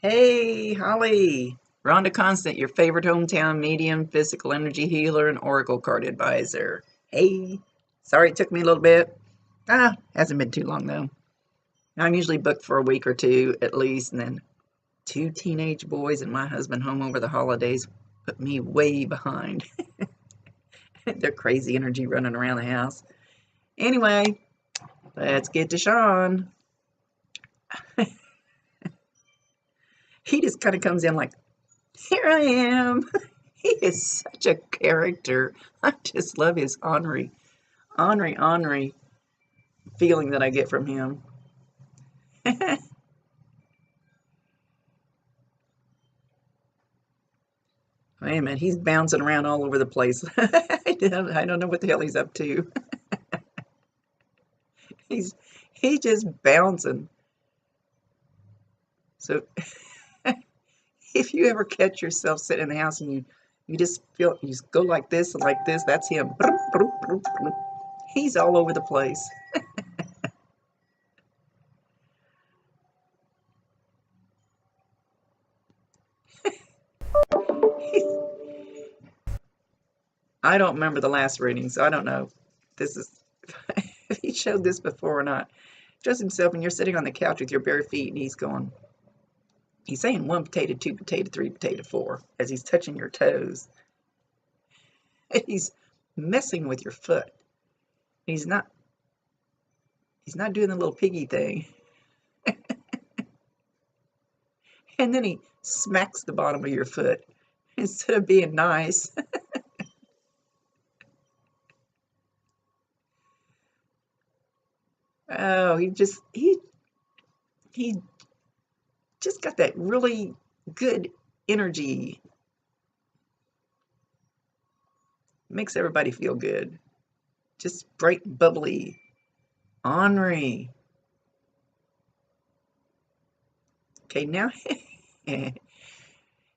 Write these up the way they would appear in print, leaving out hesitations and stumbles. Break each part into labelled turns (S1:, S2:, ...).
S1: Hey, Holly. Rhonda Constant, your favorite hometown medium, physical energy healer, and oracle card advisor. Hey, sorry it took me a little bit. Hasn't been too long though. I'm usually booked for a week or two at least, and then two teenage boys and my husband home over the holidays put me way behind. They're crazy energy running around the house. Anyway, let's get to Sean. He just kind of comes in like, here I am. He is such a character. I just love his ornery feeling that I get from him. Wait a minute, he's bouncing around all over the place. I don't know what the hell he's up to. He's he's just bouncing. So if you ever catch yourself sitting in the house and you just feel you just go like this and like this, that's him. He's all over the place. I don't remember the last reading, so I don't know. This is if he showed this before or not. Just himself, and you're sitting on the couch with your bare feet, and he's saying one potato, two potato, three potato, four, as he's touching your toes. And he's messing with your foot. He's not he's not doing the little piggy thing. And then he smacks the bottom of your foot instead of being nice. Oh, he just got that really good energy. Makes everybody feel good. Just bright and bubbly. Ornery. Okay, now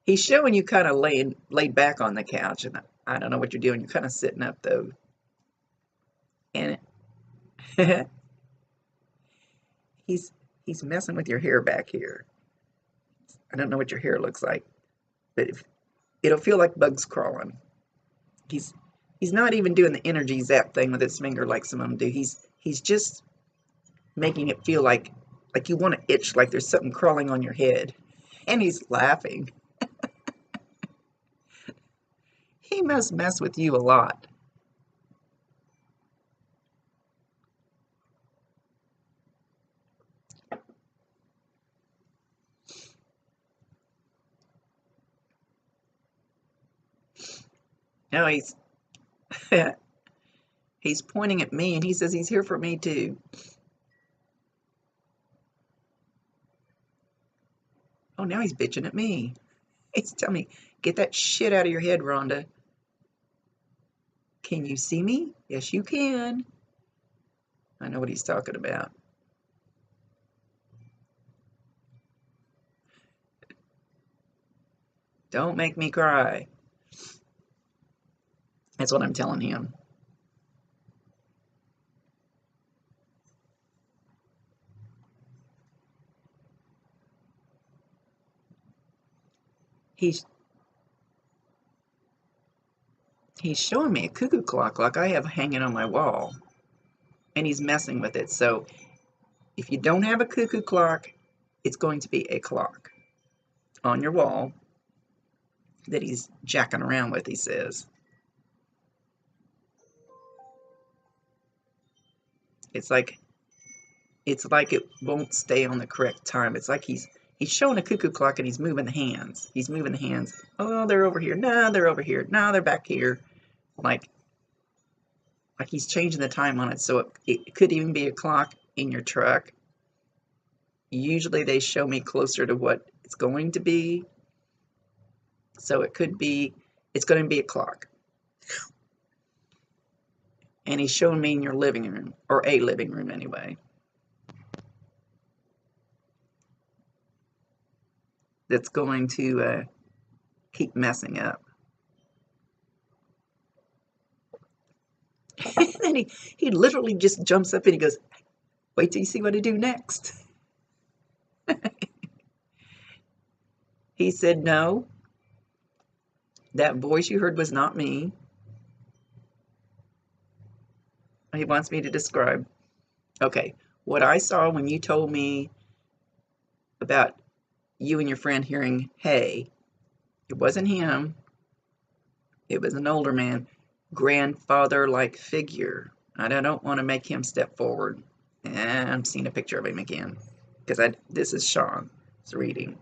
S1: he's showing you kind of laid back on the couch, and I don't know what you're doing. You're kind of sitting up though, and he's he's messing with your hair back here. I don't know what your hair looks like, but it'll feel like bugs crawling. He's he's not even doing the energy zap thing with his finger like some of them do. He's just making it feel like you want to itch, like there's something crawling on your head, and he's laughing. He must mess with you a lot. No, he's pointing at me, and he says he's here for me too. Oh, now he's bitching at me. He's telling me, get that shit out of your head, Rhonda. Can you see me? Yes, you can. I know what he's talking about. Don't make me cry. That's what I'm telling him. He's he's showing me a cuckoo clock like I have hanging on my wall, and he's messing with it. So if you don't have a cuckoo clock, it's going to be a clock on your wall that he's jacking around with, he says. It's like it's like it won't stay on the correct time. It's like he's showing a cuckoo clock and he's moving the hands. He's moving the hands. Oh, they're over here. No, they're over here. No, they're back here. Like like he's changing the time on it. So it could even be a clock in your truck. Usually they show me closer to what it's going to be. So it's going to be a clock. And he's showing me in your living room, or a living room anyway. That's going to keep messing up. And then he literally just jumps up and he goes, wait till you see what I do next. He said, no, that voice you heard was not me. He wants me to describe. Okay, what I saw when you told me about you and your friend hearing, hey, it wasn't him. It was an older man, grandfather-like figure. And I don't want to make him step forward. And I'm seeing a picture of him again because this is Sean's reading.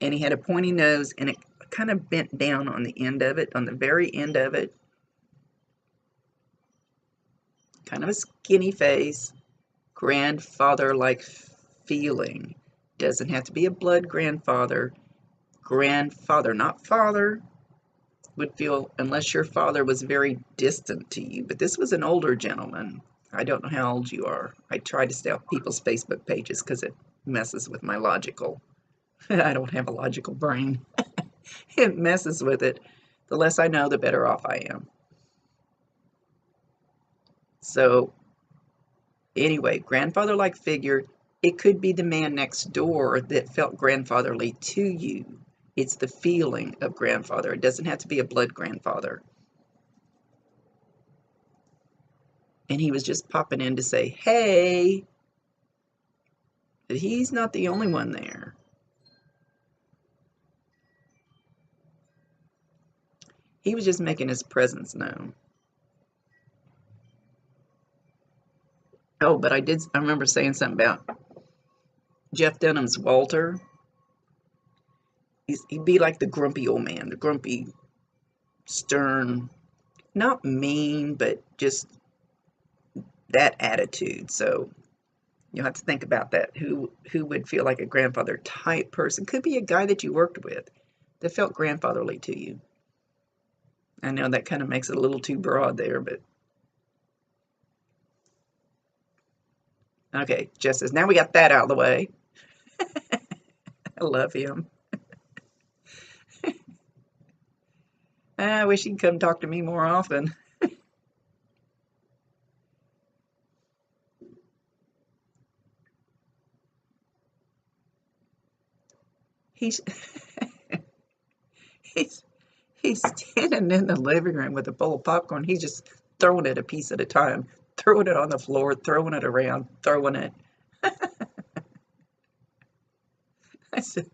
S1: And he had a pointy nose and it kind of bent down on the end of it, on the very end of it. Kind of a skinny face, grandfather-like feeling. Doesn't have to be a blood grandfather. Grandfather, not father, would feel, unless your father was very distant to you. But this was an older gentleman. I don't know how old you are. I try to stay off people's Facebook pages because it messes with my logical. I don't have a logical brain. It messes with it. The less I know, the better off I am. So anyway, grandfather-like figure. It could be the man next door that felt grandfatherly to you. It's the feeling of grandfather. It doesn't have to be a blood grandfather. And he was just popping in to say, hey. But he's not the only one there. He was just making his presence known. Oh, but I remember saying something about Jeff Dunham's Walter. He'd be like the grumpy old man, the grumpy, stern, not mean, but just that attitude. So you'll have to think about that. Who would feel like a grandfather type person? Could be a guy that you worked with that felt grandfatherly to you. I know that kind of makes it a little too broad there, but okay, Jess says, now we got that out of the way. I love him. I wish he'd come talk to me more often. He's standing in the living room with a bowl of popcorn. He's just throwing it a piece at a time, throwing it on the floor, throwing it around, throwing it. I said,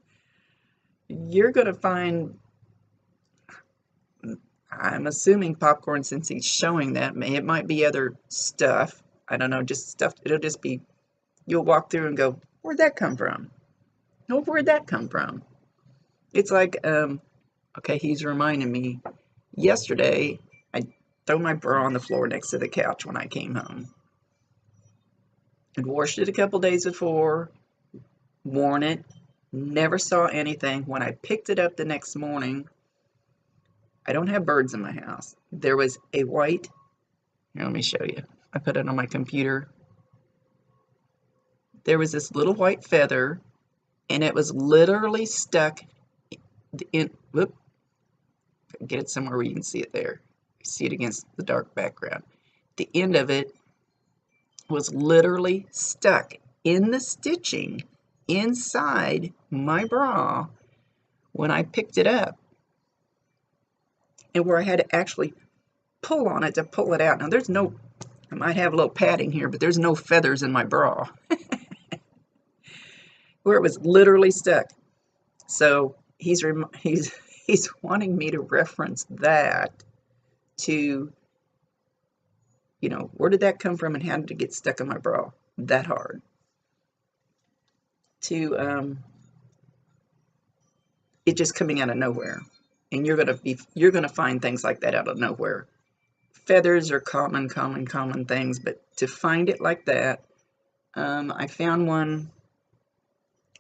S1: you're going to find, I'm assuming popcorn, since he's showing that. It might be other stuff. I don't know, just stuff. It'll just be, you'll walk through and go, where'd that come from? Oh, where'd that come from? It's like, okay, he's reminding me, yesterday, I threw my bra on the floor next to the couch when I came home. I'd washed it a couple days before, worn it, never saw anything. When I picked it up the next morning, I don't have birds in my house. There was a white, here, let me show you. I put it on my computer. There was this little white feather, and it was literally stuck in, whoop, get it somewhere where you can see it there. You see it against the dark background. The end of it was literally stuck in the stitching inside my bra when I picked it up, and where I had to actually pull on it to pull it out. Now there's no, I might have a little padding here, but there's no feathers in my bra. Where it was literally stuck. So he's wanting me to reference that to, you know, where did that come from and how did it get stuck in my bra that hard? To it just coming out of nowhere. And you're gonna find things like that out of nowhere. Feathers are common things, but to find it like that, I found one,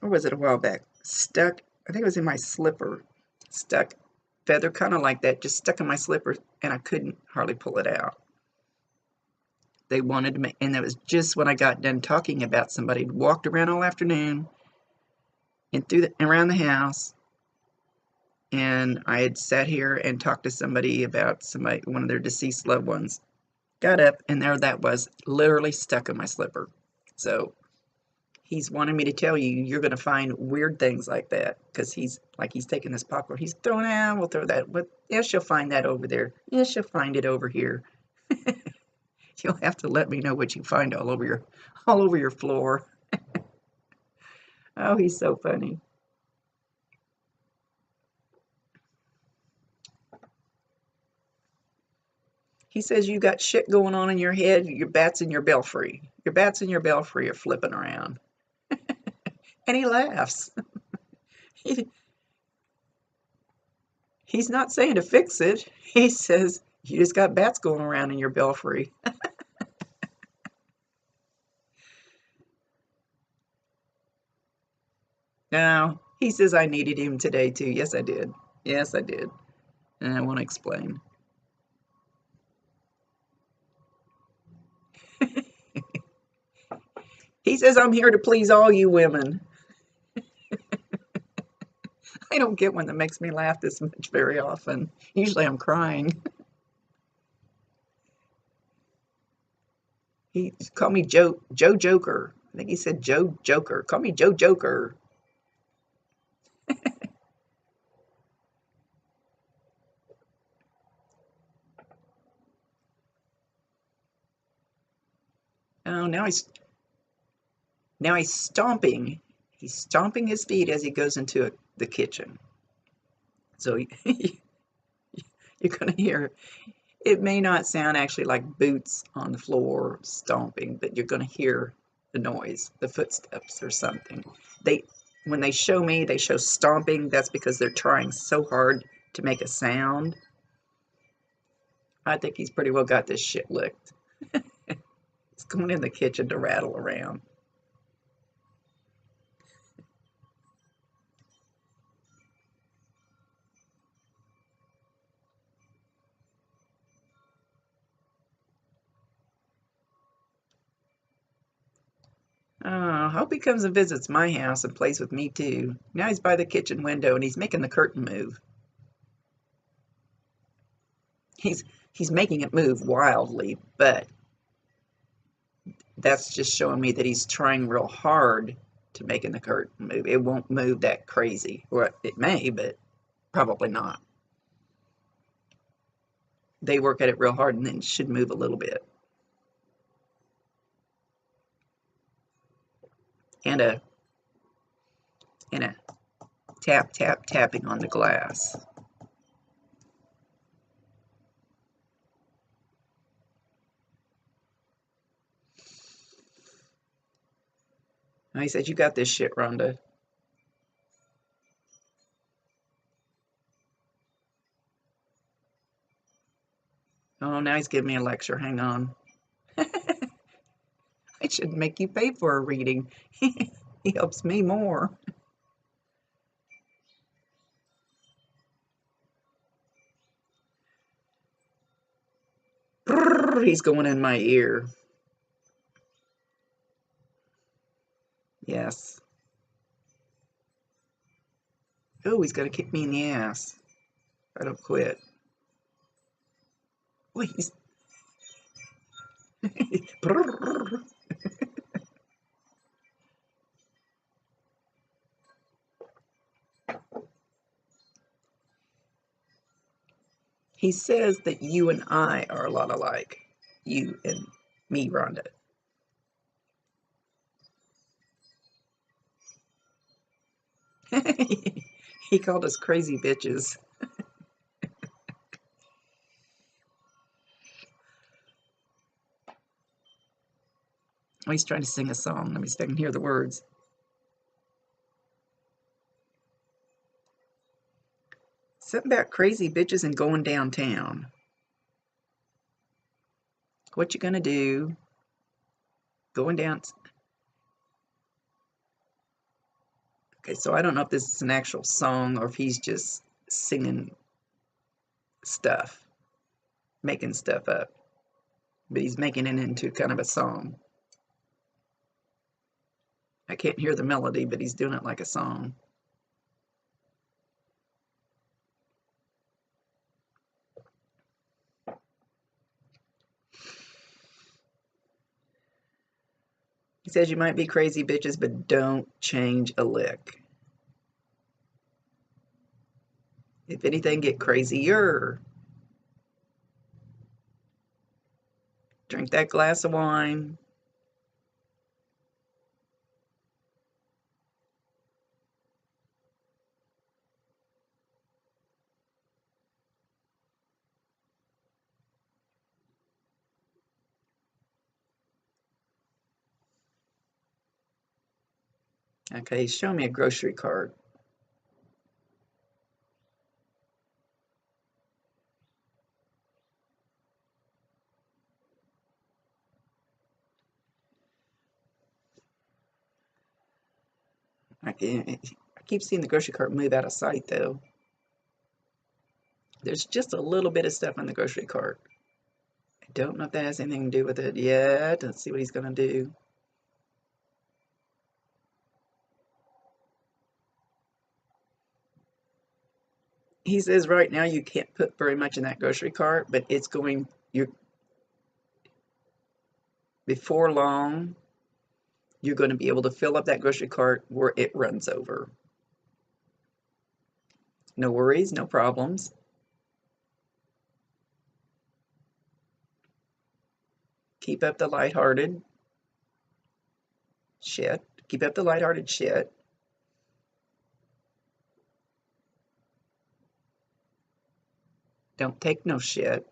S1: or was it a while back? Stuck, I think it was in my slipper. Stuck, feather kind of like that, just stuck in my slipper, and I couldn't hardly pull it out. They wanted to make, and it was just when I got done talking about somebody who'd walked around all afternoon and around the house, and I had sat here and talked to somebody about one of their deceased loved ones. Got up, and there that was, literally stuck in my slipper. So He's wanting me to tell you, you're going to find weird things like that, because he's taking this popcorn. He's throwing out, we'll throw that. But yes, you'll find that over there. Yes, you'll find it over here. You'll have to let me know what you find all over your floor. Oh, he's so funny. He says you got shit going on in your head. Your bats in your belfry. Your bats in your belfry are flipping around. And he laughs. He's not saying to fix it. He says you just got bats going around in your belfry. No, he says I needed him today too. Yes, I did. Yes, I did. And I want to explain. He says I'm here to please all you women. I don't get one that makes me laugh this much very often. Usually I'm crying. He called me Joe Joker. I think he said Joe Joker. Call me Joe Joker. Oh, now he's stomping. He's stomping his feet as he goes into the kitchen. So you're going to hear, it may not sound actually like boots on the floor stomping, but you're going to hear the noise, the footsteps or something. When they show me, they show stomping. That's because they're trying so hard to make a sound. I think he's pretty well got this shit licked. He's going in the kitchen to rattle around. Oh, I hope he comes and visits my house and plays with me too. Now he's by the kitchen window and he's making the curtain move. He's making it move wildly, but that's just showing me that he's trying real hard to making the curtain move. It won't move that crazy. Or it may, but probably not. They work at it real hard and then it should move a little bit. And a tapping on the glass. And he said, "You got this shit, Rhonda." Oh, now he's giving me a lecture. Hang on. I should make you pay for a reading. He helps me more. He's going in my ear. Yes. Oh, he's going to kick me in the ass if I don't quit. Please. He says that you and I are a lot alike. You and me, Rhonda. He called us crazy bitches. Oh, he's trying to sing a song. Let me see if I can hear the words. Something about crazy bitches and going downtown. What you gonna do? Going down. Okay, so I don't know if this is an actual song or if he's just singing stuff, making stuff up. But he's making it into kind of a song. I can't hear the melody, but he's doing it like a song. He says you might be crazy bitches, but don't change a lick. If anything, get crazier. Drink that glass of wine. Okay, show me a grocery cart. I keep seeing the grocery cart move out of sight, though. There's just a little bit of stuff in the grocery cart. I don't know if that has anything to do with it yet. Let's see what he's going to do. He says right now you can't put very much in that grocery cart, but it's going, before long, you're going to be able to fill up that grocery cart where it runs over. No worries, no problems. Keep up the lighthearted shit. Keep up the lighthearted shit. Don't take no shit.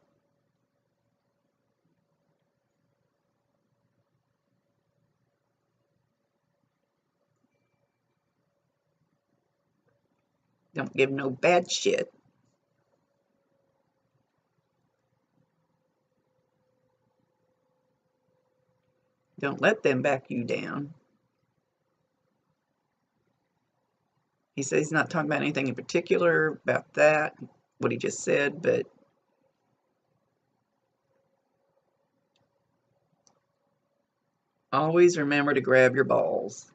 S1: Don't give no bad shit. Don't let them back you down. He says he's not talking about anything in particular about that, what he just said, but always remember to grab your balls.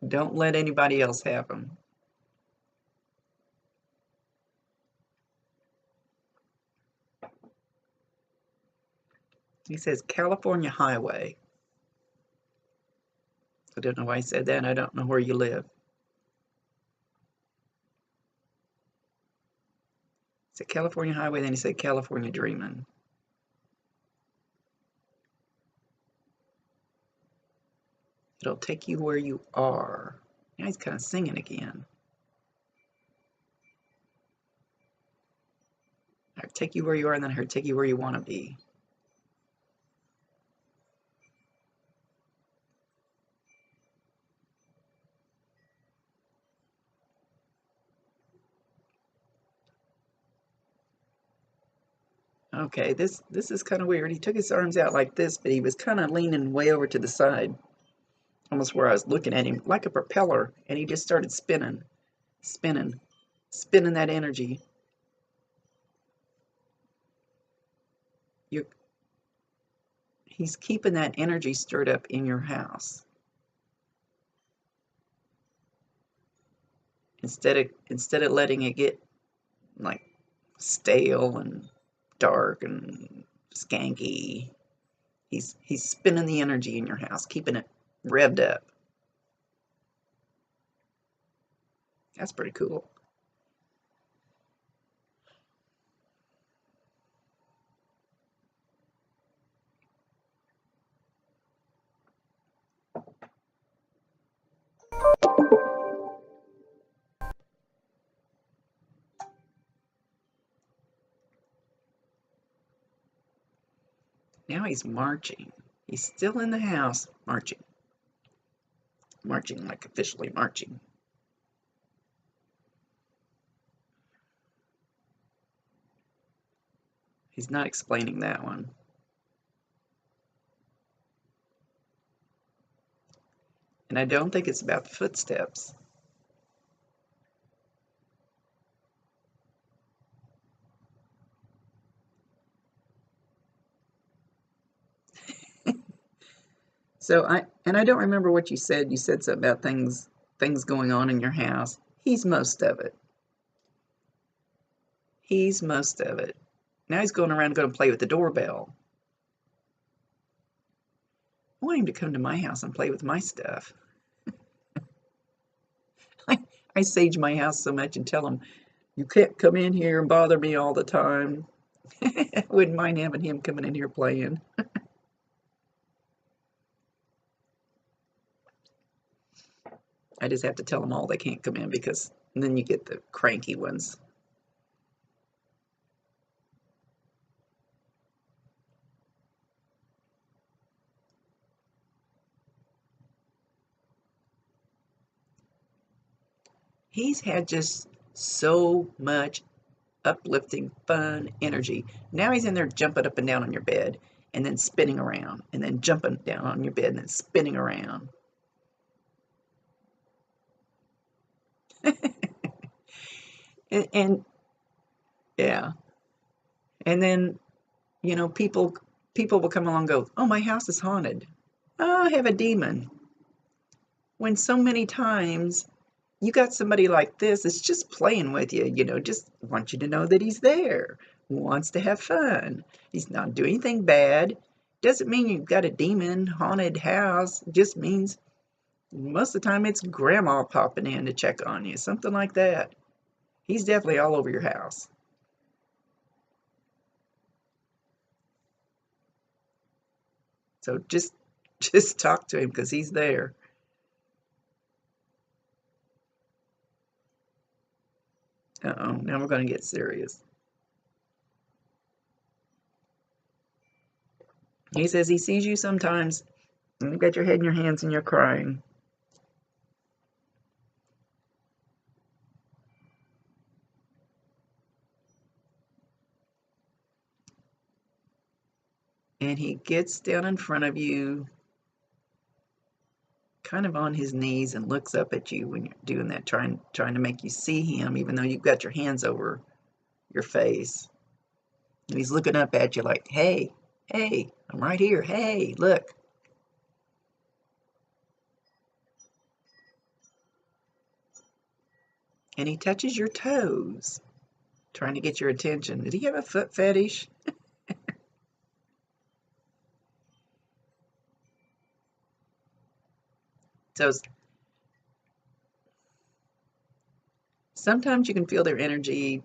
S1: Don't let anybody else have them. He says California Highway. I don't know why he said that, and I don't know where you live. He said California Highway, then he said California Dreamin'. It'll take you where you are. Now he's kind of singing again. I heard take you where you are, and then I heard take you where you want to be. Okay, this is kind of weird. He took his arms out like this, but he was kind of leaning way over to the side, almost where I was looking at him, like a propeller, and he just started spinning, spinning, spinning that energy. He's keeping that energy stirred up in your house. Instead of letting it get like stale and dark and skanky, he's spinning the energy in your house, keeping it revved up. That's pretty cool. Now he's marching. He's still in the house, marching. Marching, like officially marching. He's not explaining that one. And I don't think it's about the footsteps. So I don't remember what you said. You said something about things going on in your house. He's most of it. He's most of it. Now he's going around going to play with the doorbell. I want him to come to my house and play with my stuff. I sage my house so much and tell him, you can't come in here and bother me all the time. I wouldn't mind having him coming in here playing. I just have to tell them all they can't come in because then you get the cranky ones. He's had just so much uplifting, fun energy. Now he's in there jumping up and down on your bed and then spinning around and then jumping down on your bed and then spinning around. and yeah, and then people will come along and go, oh, my house is haunted. Oh, I have a demon. When so many times you got somebody like this that's just playing with you, just wants you to know that he's there, wants to have fun. He's not doing anything bad. Doesn't mean you've got a demon haunted house. It just means most of the time it's grandma popping in to check on you, something like that. He's definitely all over your house. So just talk to him because he's there. Uh-oh, now we're going to get serious. He says he sees you sometimes, and you've got your head in your hands and you're crying. And he gets down in front of you, kind of on his knees, and looks up at you when you're doing that, trying to make you see him, even though you've got your hands over your face. And he's looking up at you like, hey, I'm right here. Hey, look. And he touches your toes, trying to get your attention. Did he have a foot fetish? So sometimes you can feel their energy.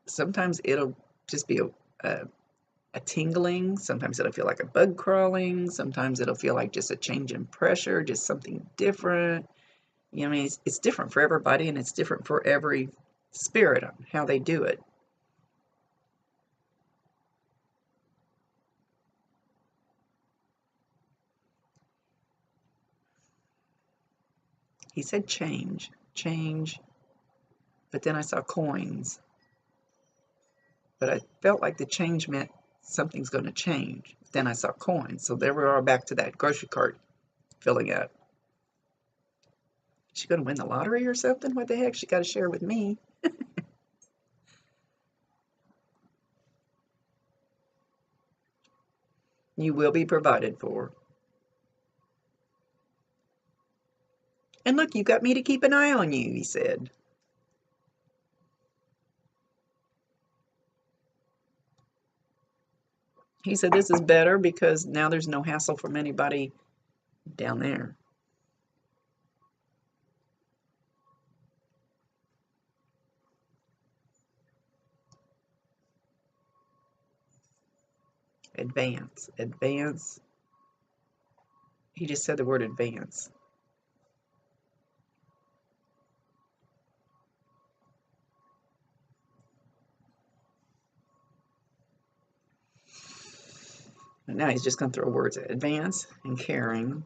S1: Sometimes it'll just be a tingling. Sometimes it'll feel like a bug crawling. Sometimes it'll feel like just a change in pressure, just something different. I mean, it's different for everybody, and it's different for every spirit on how they do it. He said change, but then I saw coins. But I felt like the change meant something's going to change. Then I saw coins. So there we are back to that grocery cart filling up. Is she going to win the lottery or something? What the heck? She got to share with me. You will be provided for. And look, you got me to keep an eye on you, he said. He said this is better because now there's no hassle from anybody down there. Advance. He just said the word advance. And now he's just going to throw words at advance and caring.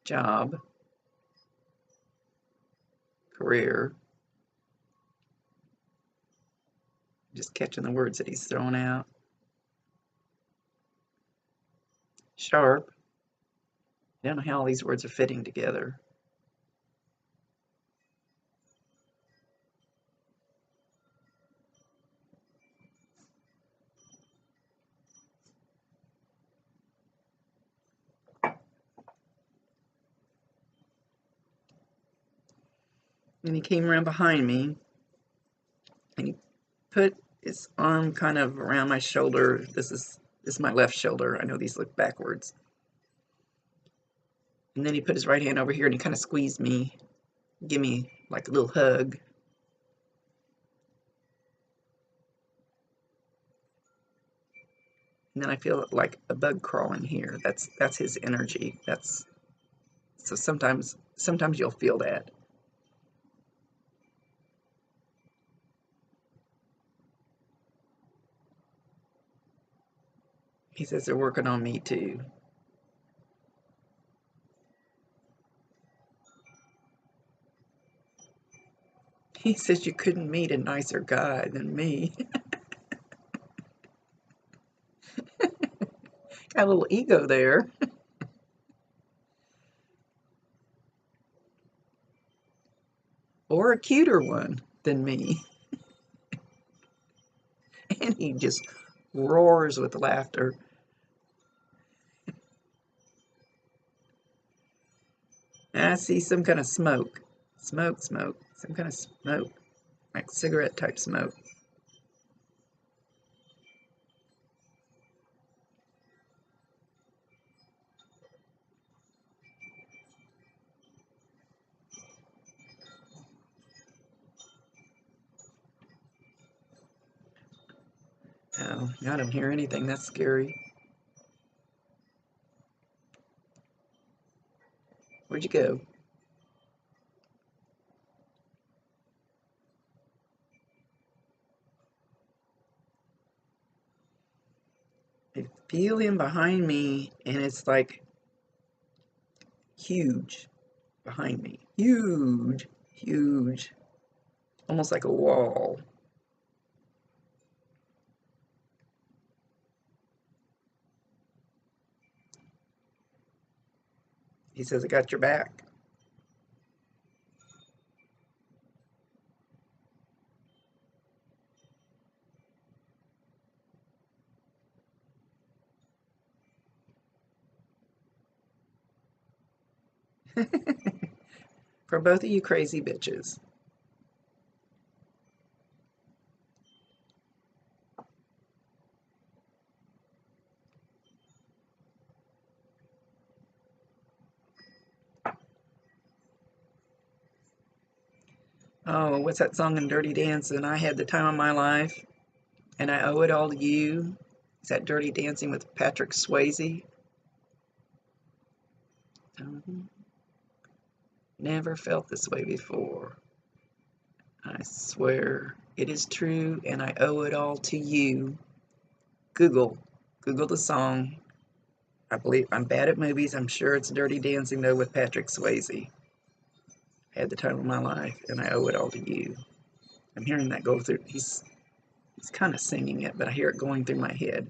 S1: Job. Career. Just catching the words that he's throwing out. Sharp. I don't know how all these words are fitting together. And he came around behind me and he put his arm kind of around my shoulder. This is my left shoulder. I know these look backwards. And then he put his right hand over here and he kind of squeezed me, give me like a little hug. And then I feel like a bug crawling here. That's his energy. So sometimes you'll feel that. He says they're working on me too. He says you couldn't meet a nicer guy than me. Got a little ego there. Or a cuter one than me. And he just roars with laughter. I see some kind of smoke. Smoke. Some kind of smoke. Like cigarette type smoke. Oh, I don't hear anything. That's scary. Where'd you go? I feel him behind me, and it's like huge behind me. Huge. Almost like a wall. He says, I got your back. For both of you crazy bitches. Oh, what's that song in Dirty Dancing? I had the time of my life, and I owe it all to you. Is that Dirty Dancing with Patrick Swayze? Never felt this way before. I swear it is true, and I owe it all to you. Google the song. I believe I'm bad at movies. I'm sure it's Dirty Dancing though with Patrick Swayze. I had the time of my life, and I owe it all to you. I'm hearing that go through. He's kind of singing it, but I hear it going through my head.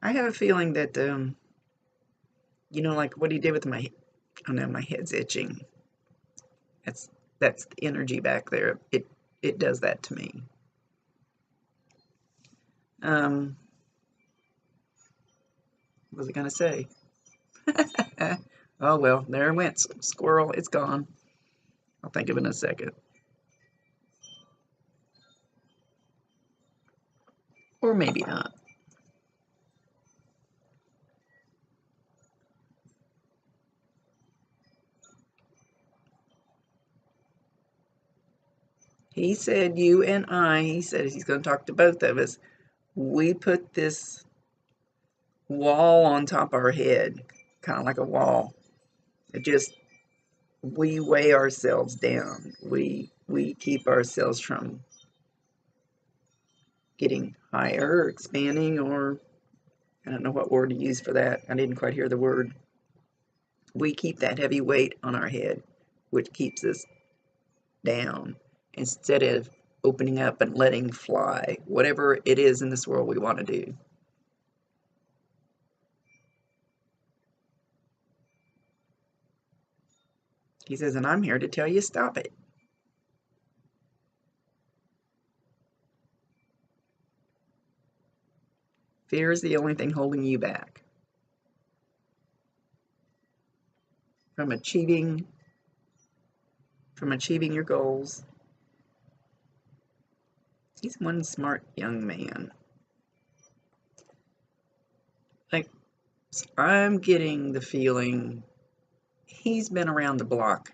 S1: I have a feeling that, like what he did with my, oh no, my head's itching. That's the energy back there. It does that to me. What was I gonna say? Oh well, there it went. Squirrel, it's gone. I'll think of it in a second. Or maybe not. He said he said he's going to talk to both of us. We put this wall on top of our head, kind of like a wall. It just, we weigh ourselves down. We keep ourselves from getting higher or expanding, or I don't know what word to use for that. I didn't quite hear the word. We keep that heavy weight on our head, which keeps us down instead of opening up and letting fly whatever it is in this world we want to do. He says, and I'm here to tell you stop it. Fear is the only thing holding you back from achieving your goals. He's one smart young man. Like, I'm getting the feeling he's been around the block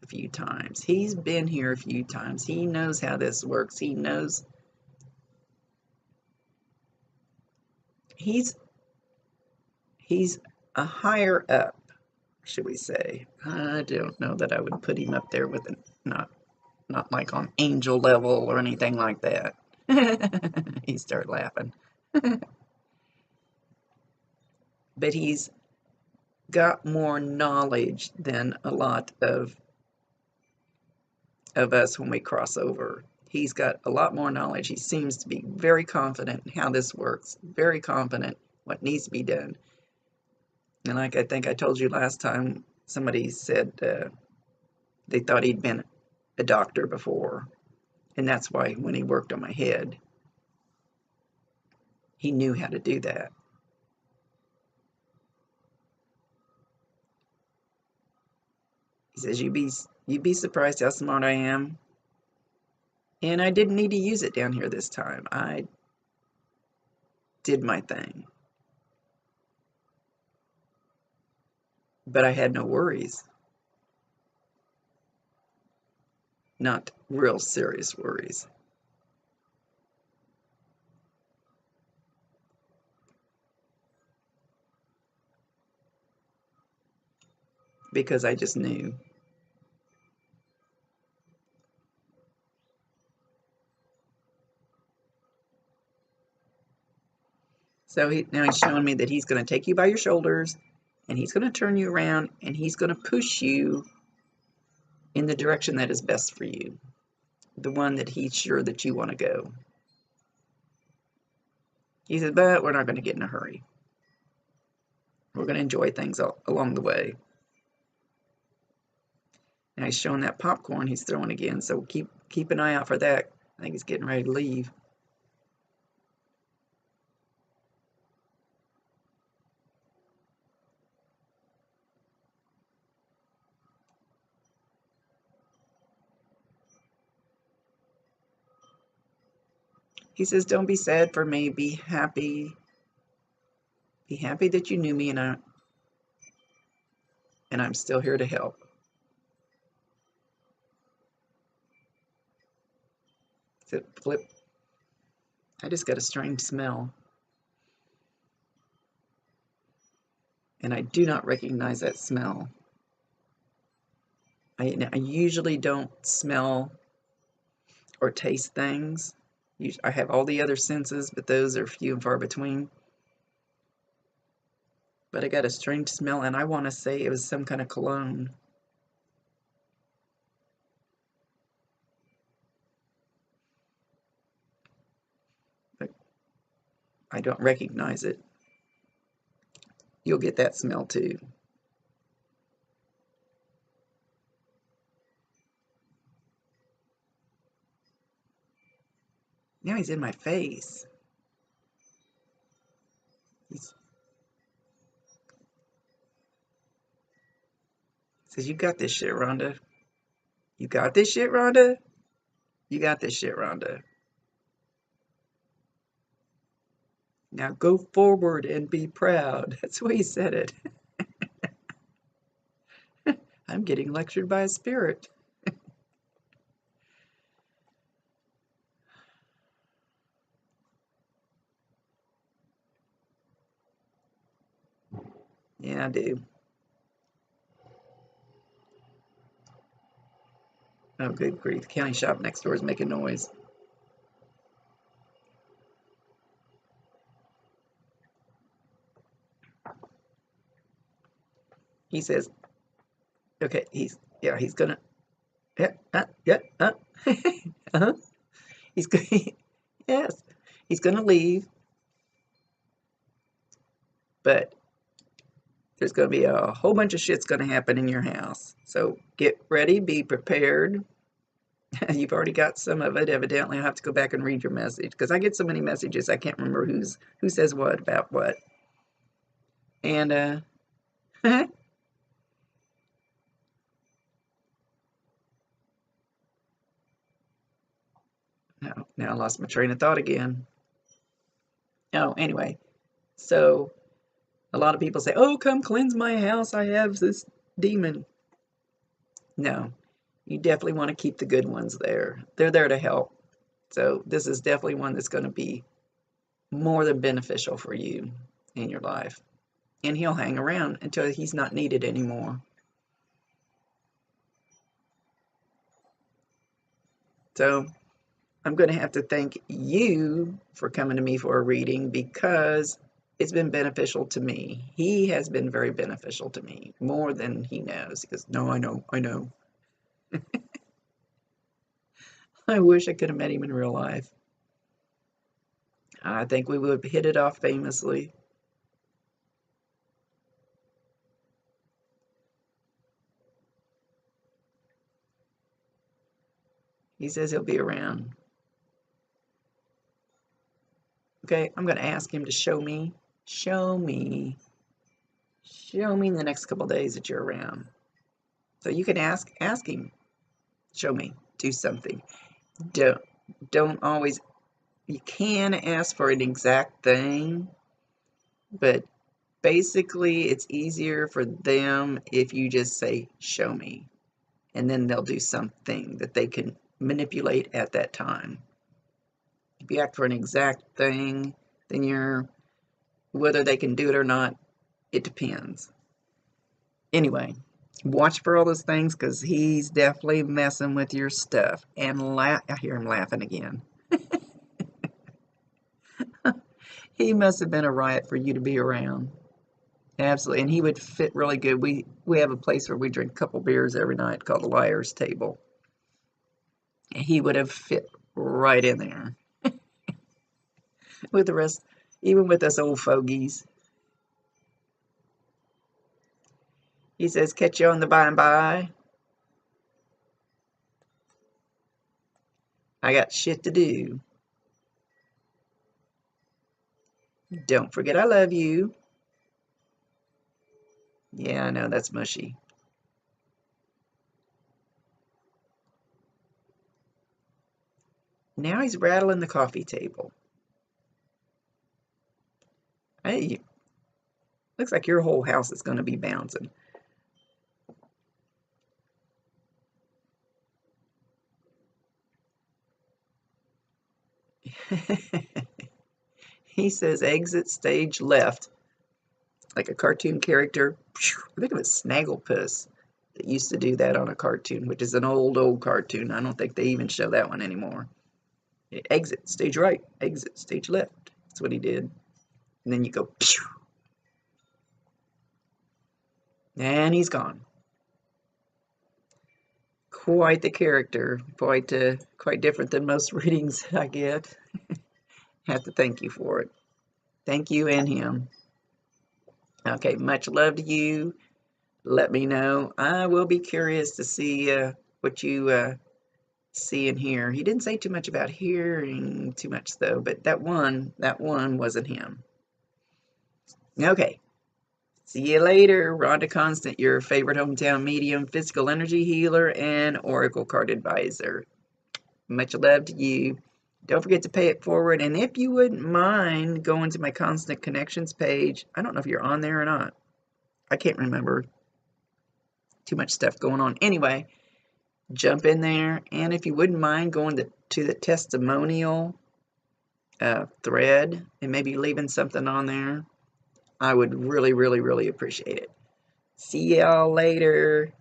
S1: a few times. He's been here a few times. He knows how this works. He knows he's a higher up, should we say. I don't know that I would put him up there with not like on angel level or anything like that. He started laughing. But he's got more knowledge than a lot of us when we cross over. He's got a lot more knowledge. He seems to be very confident in how this works, very confident what needs to be done. And like I think I told you last time, somebody said they thought he'd been a doctor before. And that's why when he worked on my head, he knew how to do that. He says, you'd be surprised how smart I am. And I didn't need to use it down here this time. I did my thing. But I had no worries. Not real serious worries. Because I just knew. So now he's showing me that he's going to take you by your shoulders and he's going to turn you around and he's going to push you in the direction that is best for you, the one that he's sure that you want to go. He said, but we're not going to get in a hurry. We're going to enjoy things along the way. Now he's showing that popcorn he's throwing again, so keep an eye out for that. I think he's getting ready to leave. He says, don't be sad for me. Be happy. Be happy that you knew me and I'm still here to help. So flip. I just got a strange smell. And I do not recognize that smell. I usually don't smell or taste things. I have all the other senses, but those are few and far between. But I got a strange smell, and I want to say it was some kind of cologne. But I don't recognize it. You'll get that smell too. Now he's in my face. He says, you got this shit, Rhonda. You got this shit, Rhonda? You got this shit, Rhonda. Now go forward and be proud. That's the way he said it. I'm getting lectured by a spirit. Yeah, I do. Oh, good grief. The county shop next door is making noise. He says, okay, he's gonna, uh-huh. He's going, yes, he's gonna leave, but There's going to be a whole bunch of shit's going to happen in your house. So get ready, be prepared. You've already got some of it. Evidently, I'll have to go back and read your message because I get so many messages I can't remember who says what about what. And now I lost my train of thought again. Oh, anyway, so a lot of people say, "Oh, come cleanse my house. I have this demon." No, you definitely want to keep the good ones there. They're there to help. So this is definitely one that's going to be more than beneficial for you in your life. And he'll hang around until he's not needed anymore. So I'm going to have to thank you for coming to me for a reading because it's been beneficial to me. He has been very beneficial to me, more than he knows. He goes, "No, I know. I wish I could have met him in real life. I think we would have hit it off famously." He says he'll be around. Okay, I'm going to ask him to show me in the next couple days that you're around. So you can ask him, show me, do something. Don't always, you can ask for an exact thing, but basically it's easier for them if you just say, "Show me," and then they'll do something that they can manipulate at that time. If you ask for an exact thing, then whether they can do it or not, it depends. Anyway, watch for all those things because he's definitely messing with your stuff. And I hear him laughing again. He must have been a riot for you to be around. Absolutely. And he would fit really good. We have a place where we drink a couple beers every night called the Liar's Table. And he would have fit right in there with the rest, even with us old fogies. He says, "Catch you on the by and by. I got shit to do. Don't forget I love you." Yeah, I know, that's mushy. Now he's rattling the coffee table. Hey, looks like your whole house is going to be bouncing. He says, "Exit stage left," like a cartoon character. I think it was Snagglepuss that used to do that on a cartoon, which is an old cartoon. I don't think they even show that one anymore. Exit stage right, exit stage left. That's what he did. And then you go, and he's gone. Quite the character. Quite different than most readings I get. Have to thank you for it. Thank you and him. Okay, much love to you. Let me know. I will be curious to see what you see and hear. He didn't say too much about hearing too much though, but that one wasn't him. Okay. See you later. Rhonda Constant, your favorite hometown medium, physical energy healer, and oracle card advisor. Much love to you. Don't forget to pay it forward. And if you wouldn't mind going to my Constant Connections page, I don't know if you're on there or not. I can't remember. Too much stuff going on. Anyway, jump in there. And if you wouldn't mind going to the testimonial thread and maybe leaving something on there, I would really, really, really appreciate it. See y'all later.